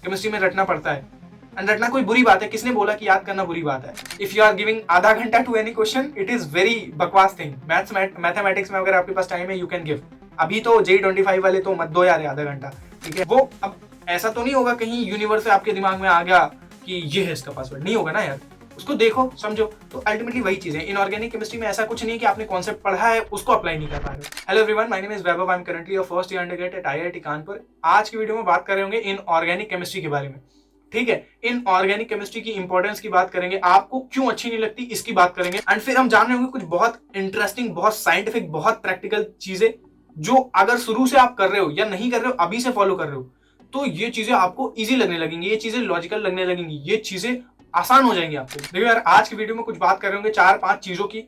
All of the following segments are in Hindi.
केमिस्ट्री में रटना पड़ता है, एंड रटना कोई बुरी बात है? किसने बोला कि याद करना बुरी बात है? इफ यू आर गिविंग आधा घंटा to any question, it is very बकवास थिंग। मैथमेटिक्स में अगर आपके पास टाइम है, यू कैन गिव। अभी तो J25 वाले तो मत दो यार आधा घंटा, ठीक है? वो अब ऐसा तो नहीं होगा कहीं यूनिवर्स से आपके दिमाग में आ गया कि ये है इसका पासवर्ड, नहीं होगा ना यार। उसको देखो, समझो। तो अल्टीमेटली वही चीज है। इनऑर्गेनिक केमिस्ट्री में ऐसा कुछ नहीं है कि आपने कॉन्सेप्ट पढ़ा है उसको अप्लाई नहीं कर पा रहे हो। Hello everyone, my name is Vaibhav, I am currently a first year undergrad at IIT Kanpur. आज की वीडियो में बात कर रहे होंगे इनऑर्गेनिक केमिस्ट्री के बारे में, ठीक है? इनऑर्गेनिक केमिस्ट्री की इंपॉर्टेंस की बात करेंगे, आपको क्यों अच्छी नहीं लगती इसकी बात करेंगे, एंड फिर हम जान रहे होंगे कुछ बहुत इंटरेस्टिंग, बहुत साइंटिफिक, बहुत प्रैक्टिकल चीजें जो अगर शुरू से आप कर रहे हो या नहीं कर रहे हो, अभी से फॉलो कर रहे हो, तो ये चीजें आपको इजी लगने लगेंगी, ये चीजें लॉजिकल लगने लगेंगी, ये चीजें आसान हो जाएंगी आपको। देखो यार, आज की वीडियो में कुछ बात कर रहे होंगे 4-5 चीजों की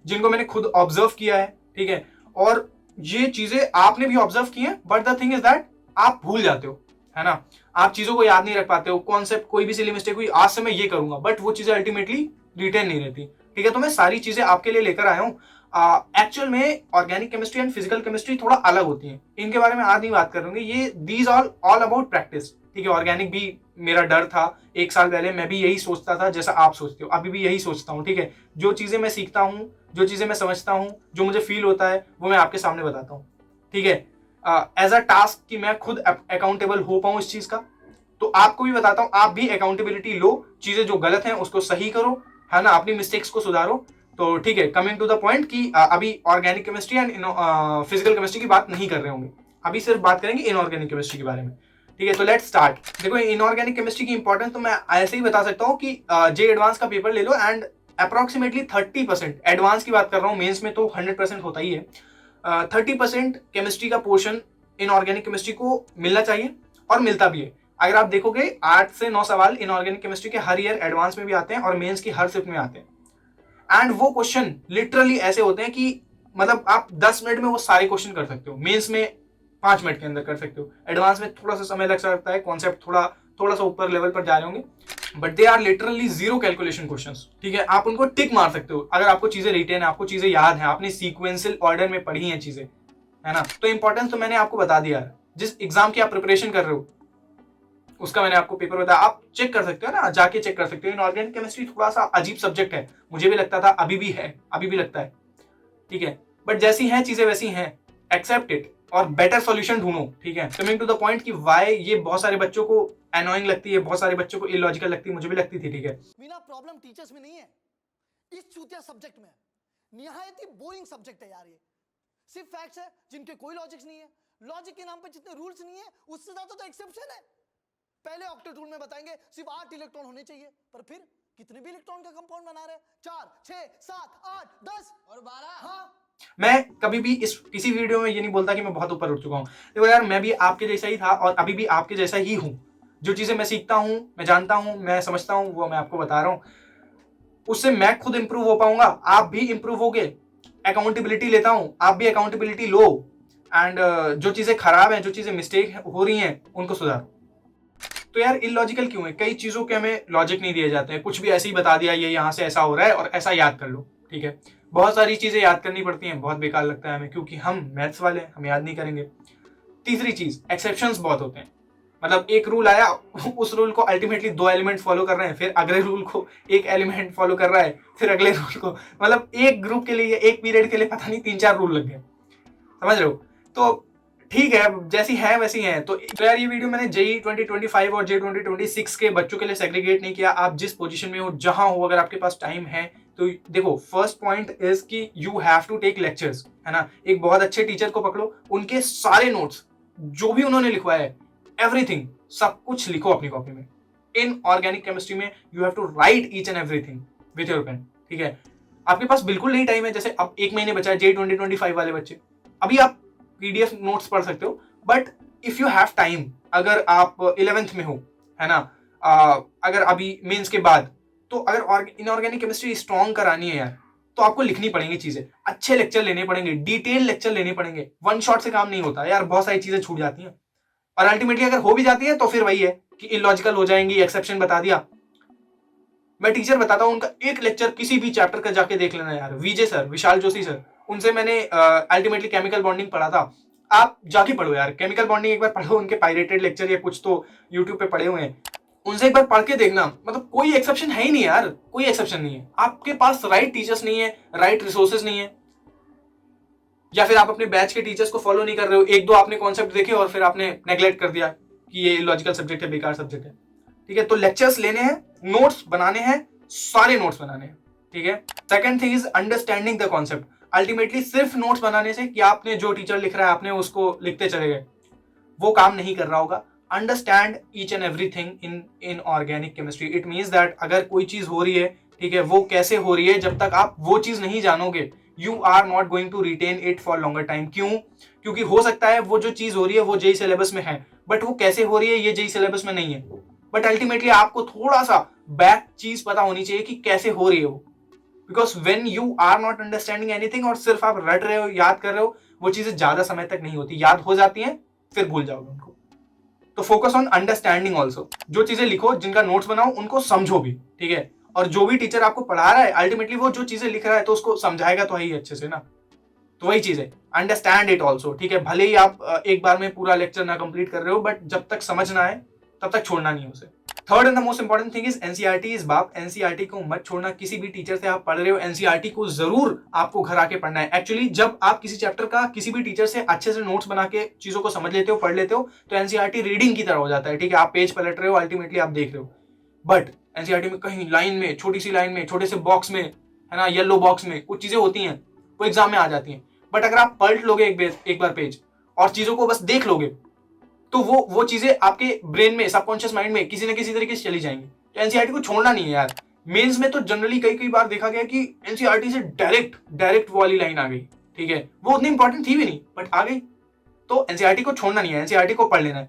जिनको मैंने खुद ऑब्जर्व किया है, ठीक है? और ये चीजें आपने भी ऑब्जर्व की हैं, but the thing is that आप भूल जाते हो, है ना? आप चीजों को याद नहीं रख पाते हो, कॉन्सेप्ट कोई भी सिली मिस्टेक हुई, आज से मैं ये करूंगा, बट वो चीजें अल्टीमेटली रिटेन नहीं रहती, ठीक है? तो मैं सारी चीजें आपके लिए लेकर आया हूँ। एक्चुअल में organic chemistry and physical chemistry थोड़ा अलग होती है, इनके बारे में आज नहीं बात करूंगी। ये दीज ऑल अबाउट प्रैक्टिस, ठीक है? ऑर्गेनिक भी मेरा डर था 1 साल पहले, मैं भी यही सोचता था जैसा आप सोचते हो, अभी भी यही सोचता हूँ, ठीक है? जो चीजें मैं सीखता हूँ, जो चीजें मैं समझता हूँ, जो मुझे फील होता है, वो मैं आपके सामने बताता हूँ, ठीक है? एज अ टास्क कि मैं खुद अकाउंटेबल हो पाऊं इस चीज का, तो आपको भी बताता हूं, आप भी अकाउंटेबिलिटी लो, चीजें जो गलत हैं उसको सही करो, है ना? अपनी मिस्टेक्स को सुधारो। तो ठीक है, कमिंग टू द पॉइंट कि अभी organic chemistry and physical chemistry की बात नहीं कर रहे होंगे, अभी सिर्फ बात करेंगे इनऑर्गेनिक केमिस्ट्री के बारे में, ठीक है? तो लेट्स स्टार्ट। देखो, इनऑर्गेनिक केमिस्ट्री की इंपॉर्टेंस तो मैं ऐसे ही बता सकता हूँ कि जे एडवांस का पेपर ले लो, एंड अप्रोक्सीमेटली 30%, एडवांस की बात कर रहा हूँ, मेंस में तो 100% होता ही है, 30% केमिस्ट्री का पोर्शन इनऑर्गेनिक केमिस्ट्री को मिलना चाहिए, और मिलता भी है। अगर आप देखोगे 8 से 9 सवाल इनऑर्गेनिक केमिस्ट्री के हर ईयर एडवांस में भी आते हैं और मेंस की हर शिफ्ट में आते हैं, एंड वो क्वेश्चन लिटरली ऐसे होते हैं कि मतलब आप 10 मिनट में वो सारे क्वेश्चन कर सकते हो, मेंस में 5 मिनट के अंदर कर सकते हो, एडवांस में थोड़ा सा समय लग सकता है, कॉन्सेप्ट थोड़ा सा ऊपर लेवल पर जा रहे होंगे, but they are literally zero calculation questions, ठीक है? आप उनको टिक मार सकते हो अगर आपको चीजें रिटेन है, आपको चीजें याद है, आपने सीक्वेंशियल ऑर्डर में पढ़ी हैं चीजें, है ना? तो इंपॉर्टेंस तो मैंने आपको बता दिया। जिस एग्जाम की आप प्रिपरेशन कर रहे हो उसका मैंने आपको पेपर बताया, आप चेक कर सकते हो ना, जाके चेक कर सकते हो। इनऑर्गेनिक केमिस्ट्री थोड़ा सा अजीब सब्जेक्ट है, मुझे भी लगता था, अभी भी है, अभी भी लगता है, ठीक है? बट जैसी हैं चीजें वैसी हैं, एक्सेप्ट इट और बेटर सॉल्यूशन ढूंढो, ठीक है? कमिंग टू द पॉइंट कि व्हाई ये बहुत सारे बच्चों को एनोइंग लगती है, बहुत सारे बच्चों को इलॉजिकल लगती है, मुझे भी लगती थी, ठीक है? मीना, प्रॉब्लम टीचर्स में नहीं है, इस चूतिया सब्जेक्ट में। निहायत ही बोरिंग सब्जेक्ट है यार ये। सिर्फ फैक्ट्स है जिनके कोई लॉजिक्स नहीं है। लॉजिक के नाम पे जितने रूल्स नहीं है, उससे ज्यादा तो एक्सेप्शन है। पहले ऑक्टेट रूल में बताएंगे सिर्फ 8 इलेक्ट्रॉन होने चाहिए, पर फिर कितने भी इलेक्ट्रॉन का कंपाउंड बना रहे हैं, 4, 6, 7, 8, 10 और 12। हाँ, मैं कभी भी इस किसी वीडियो में ये नहीं बोलता कि मैं बहुत ऊपर उठ चुका हूं। देखो यार, मैं भी आपके जैसा ही था और अभी भी आपके जैसा ही हूं। जो चीजें मैं सीखता हूं, मैं जानता हूं, मैं समझता हूं, वो मैं आपको बता रहा हूं। उससे मैं खुद इंप्रूव हो पाऊंगा, आप भी इंप्रूव होगे। अकाउंटेबिलिटी लेता हूं, आप भी अकाउंटेबिलिटी लो, एंड जो चीजें खराब हैं, जो चीजें मिस्टेक हो रही हैं, उनको सुधारो। तो यार इलॉजिकल क्यों है? कई चीजों के हमें लॉजिक नहीं दिए जाते हैं, कुछ भी ऐसे ही बता दिया, ये यहाँ से ऐसा हो रहा है और ऐसा याद कर लो, ठीक है? बहुत सारी चीजें याद करनी पड़ती हैं, बहुत बेकार लगता है हमें, क्योंकि हम मैथ्स वाले हैं, हम याद नहीं करेंगे। तीसरी चीज, एक्सेप्शंस बहुत होते हैं। मतलब एक रूल आया, उस रूल को अल्टीमेटली 2 एलिमेंट फॉलो कर रहे हैं, फिर अगले रूल को 1 एलिमेंट फॉलो कर रहा है, फिर अगले रूल को, मतलब एक ग्रुप के लिए, एक पीरियड के लिए पता नहीं 3-4 रूल लग गए, समझ रहे हो? तो ठीक है, जैसी है वैसी है। तो यार ये वीडियो मैंने J2025 और J2026 के बच्चों के लिए सेग्रीगेट नहीं किया। आप जिस पोजीशन में हो, जहां हो, अगर आपके पास टाइम है तो देखो, फर्स्ट पॉइंट इज कि you have to take lectures, है ना? एक बहुत अच्छे टीचर को पकड़ो, उनके सारे नोट्स जो भी उन्होंने लिखवाया है, एवरीथिंग, सब कुछ लिखो अपनी कॉपी में। इन ऑर्गेनिक केमिस्ट्री में you have to write each and everything with your pen, ठीक है? आपके पास बिल्कुल नहीं टाइम है, जैसे अब 1 महीने बचा है J2025 वाले बच्चे, अभी आप PDF नोट्स पढ़ सकते हो, but if you have time, अगर आप 11th में हो, है ना, अगर अभी मेंस के बाद, तो अगर इनऑर्गेनिक केमिस्ट्री स्ट्रॉन्ग करानी है यार, तो आपको लिखनी पड़ेंगी चीजें, अच्छे लेक्चर लेने पड़ेंगे, डिटेल लेक्चर लेने पड़ेंगे। वन शॉट से काम नहीं होता यार, बहुत सारी चीजें छूट जाती हैं, और अल्टीमेटली अगर हो भी जाती है तो फिर वही है कि इलॉजिकल हो जाएंगी, एक्सेप्शन बता दिया। मैं टीचर बताता हूँ, उनका एक लेक्चर किसी भी चैप्टर का जाके देख लेना यार। विजय सर, विशाल जोशी सर, उनसे मैंने अल्टीमेटली केमिकल बॉन्डिंग पढ़ा था। आप जाके पढ़ो यार, केमिकल बॉन्डिंग एक बार पढ़ो, उनके पायरेटेड लेक्चर या कुछ तो यूट्यूब पे पढ़े हुए हैं, उनसे एक बार पढ़ के देखना। मतलब कोई एक्सेप्शन है ही नहीं यार, कोई एक्सेप्शन नहीं है। आपके पास राइट टीचर्स नहीं है, राइट रिसोर्सेज नहीं है, या फिर आप अपने बैच के टीचर्स को फॉलो नहीं कर रहे हो। एक दो आपने कॉन्सेप्ट देखे और फिर आपने नेग्लेक्ट कर दिया कि ये लॉजिकल सब्जेक्ट है, बेकार सब्जेक्ट है। ठीक है, तो लेक्चर्स लेने हैं, नोट्स बनाने हैं, सारे नोट्स बनाने हैं। ठीक है, second thing is understanding the concept. Ultimately सिर्फ नोट्स बनाने से कि आपने जो टीचर लिख रहा है आपने उसको लिखते चले गए, वो काम नहीं कर रहा होगा। Understand each and everything in organic chemistry. It means that अगर कोई चीज हो रही है, ठीक है, वो कैसे हो रही है, जब तक आप वो चीज नहीं जानोगे you are not going to retain it for longer time. क्यों? क्योंकि हो सकता है वो जो चीज हो रही है वो जेई सिलेबस में है, बट वो कैसे हो रही है ये जेई सिलेबस में नहीं है। बट अल्टीमेटली आपको थोड़ा सा बैक चीज पता होनी चाहिए कि कैसे हो रही है वो। Because when you are not understanding anything और सिर्फ आप रट रहे हो, याद कर रहे हो, वो चीजें ज्यादा समय तक नहीं होती, याद हो जाती हैं फिर भूल जाओगे उनको। तो फोकस ऑन अंडरस्टैंडिंग ऑल्सो। जो चीजें लिखो, जिनका नोट्स बनाओ, उनको समझो भी। ठीक है, और जो भी टीचर आपको पढ़ा रहा है अल्टीमेटली वो जो चीजें लिख रहा है तो उसको समझाएगा तो ही अच्छे से ना। तो वही चीज है, अंडरस्टैंड इट ऑल्सो। ठीक है, भले ही आप एक बार में पूरा लेक्चर ना कंप्लीट कर रहे हो, बट जब तक समझ ना आए तब तक छोड़ना नहीं है उसे। Third and the most important thing is NCERT is बाप। एनसीईआरटी को मत छोड़ना। किसी भी टीचर से आप पढ़ रहे हो, एनसीईआरटी को जरूर आपको घर आके पढ़ना है। एक्चुअली जब आप किसी चैप्टर का किसी भी टीचर से अच्छे से नोट्स बना के चीजों को समझ लेते हो, पढ़ लेते हो, तो एनसीईआरटी रीडिंग की तरह हो जाता है। ठीक है, आप पेज पलट रहे हो, अल्टीमेटली आप देख रहे हो। बट एनसीईआरटी में कहीं लाइन में, छोटी सी लाइन में, छोटे से बॉक्स में, है ना, येलो बॉक्स में कुछ चीजें होती हैं, वो एग्जाम में आ जाती हैं। बट अगर आप पलट लोगे एक बार पेज और चीजों को बस देख लोगे, तो वो चीजें आपके ब्रेन में, सबकॉन्शियस माइंड में किसी न किसी तरीके से चली जाएंगी। तो एनसीईआरटी को छोड़ना नहीं है यार। मेंस में तो जनरली कई बार देखा गया कि एनसीईआरटी से डायरेक्ट वो वाली लाइन आ गई। ठीक है, वो उतनी इंपॉर्टेंट थी भी नहीं बट आ गई। तो एनसीईआरटी को छोड़ना नहीं है, एनसीईआरटी को पढ़ लेना है।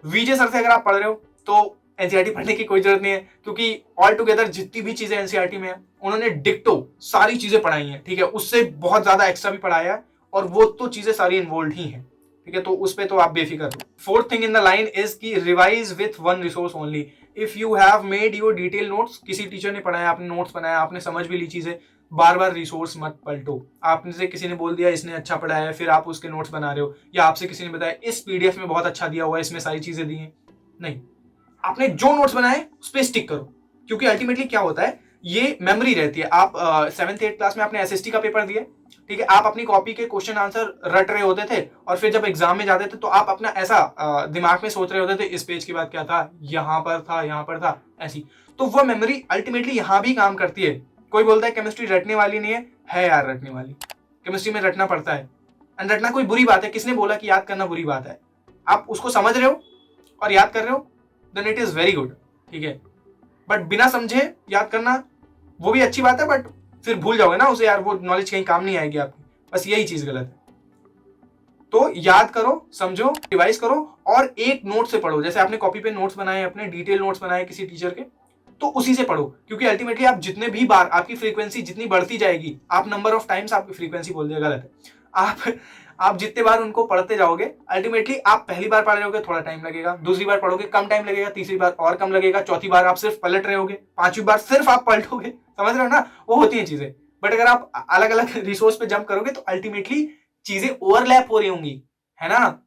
वीजे सर से अगर आप पढ़ रहे हो तो एनसीईआरटी पढ़ने की कोई जरूरत नहीं है, क्योंकि ऑल टुगेदर जितनी भी चीजें एनसीईआरटी में है उन्होंने डिक्टो सारी चीजें पढ़ाई हैं। ठीक है, उससे बहुत ज्यादा एक्स्ट्रा भी पढ़ाया है और वो तो चीजें सारी इन्वॉल्व ही हैं। ठीक है, तो उस पे तो आप बेफिक्र हो। Fourth thing in the line is की revise with one resource only. If you have made your detail notes, किसी टीचर ने पढ़ाया, आपने नोट्स बनाया, आपने समझ भी ली चीजें, बार बार रिसोर्स मत पलटो। आपने से किसी ने बोल दिया इसने अच्छा पढ़ाया है, फिर आप उसके नोट्स बना रहे हो, या आपसे किसी ने बताया इस पीडीएफ में बहुत अच्छा दिया हुआ है, इसमें सारी चीजें दी हैं। नहीं, आपने जो नोट्स बनाए उस पर स्टिक करो, क्योंकि अल्टीमेटली क्या होता है, ये मेमोरी रहती है। आप 7th 8th क्लास में आपने एसएसटी का पेपर दिया, ठीक है, आप अपनी कॉपी के क्वेश्चन आंसर रट रहे होते थे और फिर जब एग्जाम में जाते थे तो आप अपना ऐसा दिमाग में सोच रहे होते थे, इस पेज के बाद क्या था, यहाँ पर था, ऐसी। तो वो मेमोरी अल्टीमेटली यहाँ भी काम करती है। कोई बोलता है केमिस्ट्री रटने वाली नहीं है यार, रटने वाली। केमिस्ट्री में रटना पड़ता है, एंड रटना कोई बुरी बात है? किसने बोला कि याद करना बुरी बात है? आप उसको समझ रहे हो और याद कर रहे हो, then it is very good. ठीक है, बट बिना समझे याद करना वो भी अच्छी बात है, बट फिर भूल जाओगे ना उसे यार, वो नॉलेज कहीं काम नहीं आएगी आपकी। बस यही चीज गलत है। तो याद करो, समझो, रिवाइज करो और एक नोट से पढ़ो। जैसे आपने कॉपी पे नोट्स बनाए, अपने डिटेल नोट्स बनाए किसी टीचर के, तो उसी से पढ़ो। क्योंकि अल्टीमेटली आप जितने भी बार, आपकी फ्रीक्वेंसी जितनी बढ़ती जाएगी, आप नंबर ऑफ टाइम्स, आपकी फ्रीक्वेंसी बोल दिया गलत है, आप जितने बार उनको पढ़ते जाओगे, अल्टीमेटली आप पहली बार पढ़ रहे होगे थोड़ा टाइम लगेगा, दूसरी बार पढ़ोगे कम टाइम लगेगा, तीसरी बार और कम लगेगा, चौथी बार आप सिर्फ पलट रहे होगे, पांचवी बार सिर्फ आप पलटोगे। समझ रहे हो ना, वो होती है चीजें। बट अगर आप अलग अलग रिसोर्स पे जंप करोगे तो अल्टीमेटली चीजें ओवरलैप हो रही होंगी, है ना,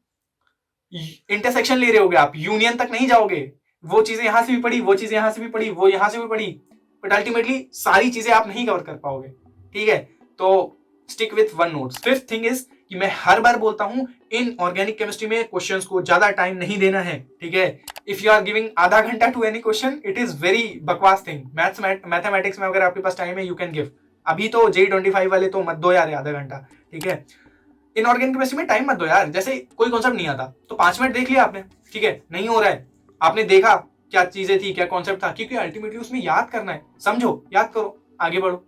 इंटरसेक्शन ले रहे होगे आप, यूनियन तक नहीं जाओगे। वो चीजें यहां से भी पढ़ी, वो चीजें यहां से भी पढ़ी, वो यहां से भी पढ़ी, बट अल्टीमेटली सारी चीजें आप नहीं कवर कर पाओगे। ठीक है, तो stick with one notes. Fifth thing is कि मैं हर बार बोलता हूं, इन ऑर्गेनिक केमिस्ट्री में क्वेश्चंस को ज्यादा टाइम नहीं देना है। ठीक है, इफ यू आर गिविंग आधा घंटा to any question, it is very बकवास थिंग। मैथमेटिक्स में अगर आपके पास टाइम है, यू कैन गिव। अभी तो J25 वाले तो मत दो यार आधा घंटा। ठीक है, इनऑर्गेनिक केमिस्ट्री में टाइम मत दो यार। जैसे कोई कॉन्सेप्ट नहीं आता तो 5 मिनट देख लिया आपने, ठीक है, नहीं हो रहा है, आपने देखा क्या चीजें थी, क्या कॉन्सेप्ट था, क्योंकि अल्टीमेटली उसमें याद करना है। समझो, याद करो, आगे बढ़ो,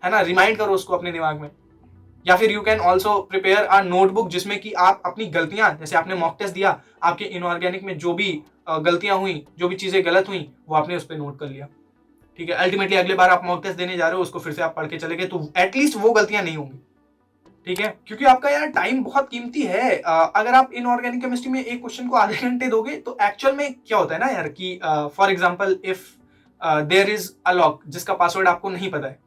है ना, रिमाइंड करो उसको अपने दिमाग में। या फिर you can also prepare a notebook, जिसमें कि आप अपनी गलतियां, जैसे आपने मॉक टेस्ट दिया, आपके इनऑर्गेनिक में जो भी गलतियां हुई, जो भी चीजें गलत हुई, वो आपने उस पर नोट कर लिया। ठीक है, अल्टीमेटली अगले बार आप मॉक टेस्ट देने जा रहे हो, उसको फिर से आप पढ़ के चले गए, तो एटलीस्ट वो गलतियां नहीं होंगी। ठीक है, क्योंकि आपका यार टाइम बहुत कीमती है। अगर आप इनऑर्गेनिक केमिस्ट्री में एक क्वेश्चन को आधे घंटे दोगे, तो एक्चुअल में क्या होता है ना यार, कि for example if there is a lock जिसका पासवर्ड आपको नहीं पता है,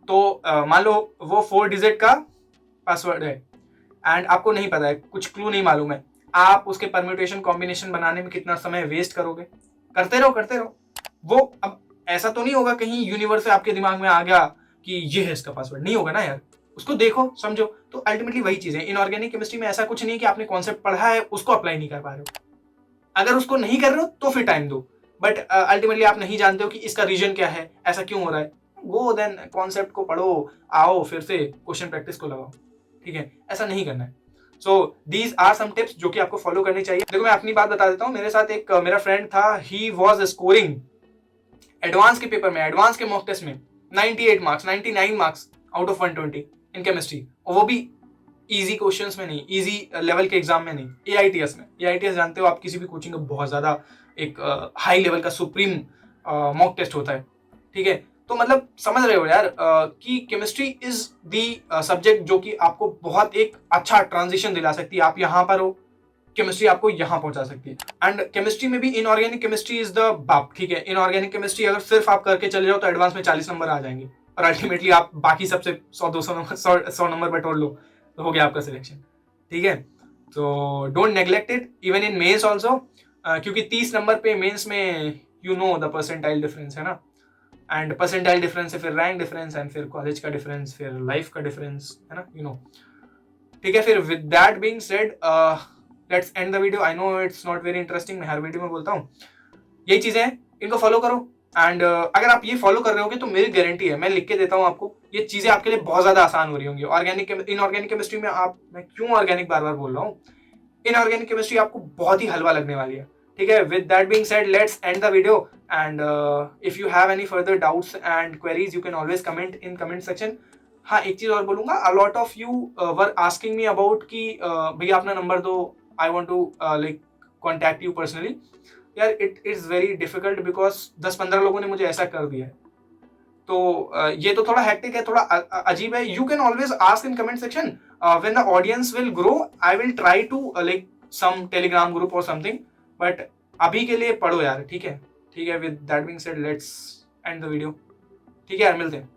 तो मान लो वो 4 डिजिट का पासवर्ड है, एंड आपको नहीं पता है, कुछ क्लू नहीं मालूम है, आप उसके परम्यूटेशन कॉम्बिनेशन बनाने में कितना समय वेस्ट करोगे? करते रहो। वो अब ऐसा तो नहीं होगा कहीं यूनिवर्स से आपके दिमाग में आ गया कि ये है इसका पासवर्ड, नहीं होगा ना यार। उसको देखो, समझो। तो अल्टीमेटली वही चीज है, इनऑर्गेनिक केमिस्ट्री में ऐसा कुछ नहीं है कि आपने कॉन्सेप्ट पढ़ा है उसको अप्लाई नहीं कर पा रहे हो। अगर उसको नहीं कर रहे हो तो फिर टाइम दो, बट अल्टीमेटली आप नहीं जानते हो कि इसका रीजन क्या है, ऐसा क्यों हो रहा है, गो देन कॉन्सेप्ट को पढ़ो, आओ फिर से क्वेश्चन प्रैक्टिस को लगाओ, ठीक है? ऐसा नहीं करना है। So these are some tips जो कि आपको फॉलो करनी चाहिए। देखो मैं अपनी बात बता देता हूँ, मेरे साथ एक मेरा फ्रेंड था, ही वॉज स्कोरिंग एडवांस के पेपर में, एडवांस के मॉक टेस्ट में 98 marks, 99 marks out of 120 in chemistry, और वो भी इजी क्वेश्चंस में नहीं, इजी लेवल के एग्जाम में नहीं, एआईटीएस में। एआईटीएस जानते हो आप, किसी भी कोचिंग का बहुत ज्यादा एक हाई लेवल का सुप्रीम मॉक टेस्ट होता है, ठीक है? तो मतलब समझ रहे हो यार कि केमिस्ट्री इज दी सब्जेक्ट जो कि आपको बहुत एक अच्छा ट्रांजिशन दिला सकती है। आप यहाँ पर हो, केमिस्ट्री आपको यहाँ पहुंचा सकती है। एंड केमिस्ट्री में भी इनऑर्गेनिक केमिस्ट्री इज द बाप, ठीक है? इनऑर्गेनिक केमिस्ट्री अगर सिर्फ आप करके चले जाओ तो एडवांस में 40 नंबर आ जाएंगे, और अल्टीमेटली आप बाकी सबसे 100-200 नंबर 100 नंबर बटोर लो तो हो गया आपका सिलेक्शन, ठीक है? तो don't neglect it even in mains also, क्योंकि 30 नंबर पे मेंस में you know the percentile difference है ना, एंड परसेंटाइल डिफरेंस है, फिर रैंक डिफरेंस, एंड फिर कॉलेज का डिफरेंस, फिर लाइफ का डिफरेंस, है ना, यू नो, ठीक है? फिर with that being said let's end the video. I know it's not very interesting, मैं हर वीडियो में बोलता हूँ, यही चीजें हैं, इनको फॉलो करो। एंड अगर आप ये फॉलो कर रहे होगे तो मेरी गारंटी है, मैं लिख के देता हूँ आपको, ये चीजें आपके लिए बहुत ज्यादा आसान हो रही होंगी। ऑर्गेनिक इनऑर्गेनिक केमिस्ट्री में आप, मैं क्यों ऑर्गेनिक बार बार बोल रहा हूँ, इनऑर्गेनिक केमिस्ट्री आपको बहुत ही हलवा लगने वाली है, ठीक है? With that being said let's end the video, and if you have any further doubts and queries you can always comment in comment section. हाँ, एक चीज और बोलूंगा, a lot of you were asking me about कि भैया अपना नंबर दो, I want to like contact you personally. यार it is very difficult because 10-15 लोगों ने मुझे ऐसा कर दिया है, तो ये तो थोड़ा हेक्टिक है, थोड़ा अजीब है। You can always ask in comment section, when the audience will grow I will try to like some Telegram group और समथिंग, बट अभी के लिए पढ़ो यार, ठीक है? ठीक है, with that being said let's end the video, ठीक है यार, मिलते हैं।